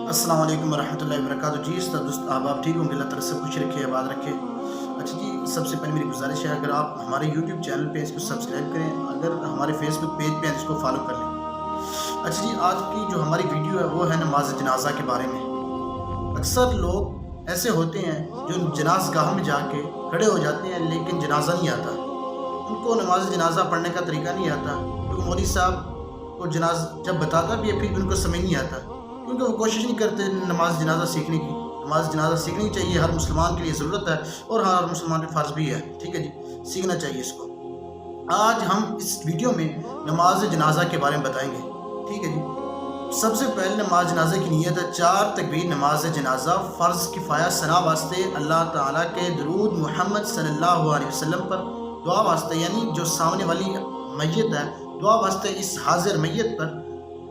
अस्सलाम वालेकुम रहमतुल्लाहि व बरकातहू। जी दोस्त आप ठीक होंगे, अल्लाह ताला सब खुश रखे, आबाद रखे। अच्छा जी, सबसे पहले मेरी गुजारिश है, अगर आप हमारे यूट्यूब चैनल पे इसको सब्सक्राइब करें, अगर हमारे फेसबुक पेज पे हैं इसको फॉलो कर लें। अच्छा जी, आज की जो हमारी वीडियो है वो है नमाज जनाजा के बारे में। अक्सर लोग ऐसे होते हैं जो जनाज गाह में जाके खड़े हो जाते हैं लेकिन जनाजा नहीं आता, उनको नमाज जनाजा पढ़ने का तरीका नहीं आता, क्योंकि मौलवी साहब को जनाज जब बताता भी है फिर भी उनको समझ नहीं आता, क्योंकि वो कोशिश नहीं करते नमाज जनाजा सीखने की। नमाज जनाजा सीखनी चाहिए, हर मुसलमान के लिए ज़रूरत है और हर मुसलमान पे फ़र्ज़ भी है। ठीक है जी, सीखना चाहिए इसको। आज हम इस वीडियो में नमाज जनाजा के बारे में बताएंगे। ठीक है जी, सबसे पहले नमाज जनाजे की नीयत है 4 तकबीर नमाज जनाजा फ़र्ज़ किफ़ाया सना वास्ते, अल्लाह ताला के दरूद मोहम्मद सल्लल्लाहु अलैहि वसल्लम पर दुआ वास्ते, यानी जो सामने वाली मैयत है दुआ वास्ते इस हाजिर मैयत पर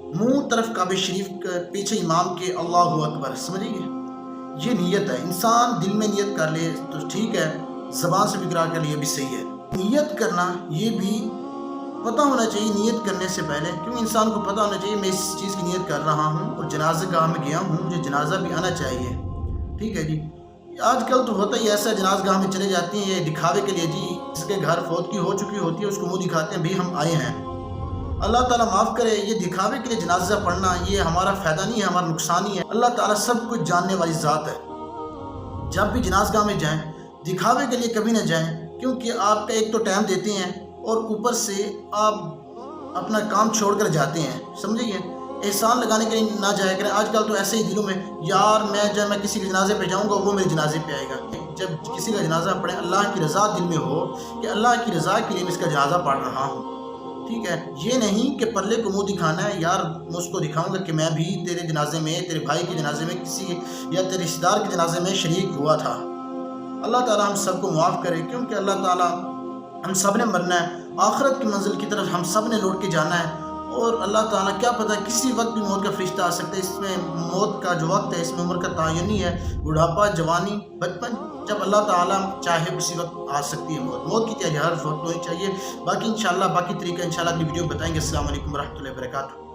मुंह तरफ काबे शरीफ के पीछे इमाम के अल्लाहु अकबर, समझिए ये नीयत है। इंसान दिल में नियत कर ले तो ठीक है, ज़बान से भी इकरार कर लिए भी सही है। नियत करना ये भी पता होना चाहिए नियत करने से पहले, क्योंकि इंसान को पता होना चाहिए मैं इस चीज़ की नियत कर रहा हूँ और जनाज़ा गाह में गया हूँ, मुझे जनाजा भी आना चाहिए। ठीक है जी, आजकल तो होता ही ऐसा, जनाज़ा गाह में चले जाती हैं ये दिखावे के लिए जी, इसके घर फौत की हो चुकी होती है उसको मुँह दिखाते हैं भी हम आए हैं। अल्लाह ताला माफ़ करे, ये दिखावे के लिए जनाजा पढ़ना ये हमारा फ़ायदा नहीं है, हमारा नुकसान ही है। अल्लाह ताला सब कुछ जानने वाली ज़ात है। जब भी जनाज़गाह में जाएं दिखावे के लिए कभी ना जाएं, क्योंकि आपका एक तो टाइम देते हैं और ऊपर से आप अपना काम छोड़कर जाते हैं, समझिए। एहसान लगाने के लिए ना जाया करें। आजकल तो ऐसे ही दिलों में यार मैं किसी के जनाजे पे जाऊँगा वो मेरे जनाजे पे आएगा। जब किसी का जनाजा पढ़े अल्लाह की रज़ा दिल में हो कि अल्लाह की रज़ा के लिए मैं इसका जनाजा पढ़ रहा हूँ। ठीक है, ये नहीं कि पल्ले को मुंह दिखाना है, यार मैं उसको दिखाऊंगा कि मैं भी तेरे जनाजे में, तेरे भाई के जनाजे में, किसी या तेरे रिश्तेदार के जनाजे में शरीक हुआ था। अल्लाह ताला हम सबको माफ़ करे, क्योंकि अल्लाह ताला हम सब ने मरना है, आखिरत की मंजिल की तरफ हम सब ने लौट के जाना है। और अल्लाह ताला क्या पता किसी वक्त भी मौत का फरिश्ता आ सकता है। इसमें मौत का जो वक्त है इसमें उम्र का तयन नहीं है, बुढ़ापा, जवानी, बचपन, जब अल्लाह ताला चाहे उसी वक्त आ सकती है मौत। मौत की तैयारी हर वक्त होनी चाहिए। बाकी इंशाल्लाह बाकी तरीका इंशाल्लाह अगली वीडियो में बताएंगे। अस्सलाम वालेकुम रहमतुल्लाहि व बरकातहू।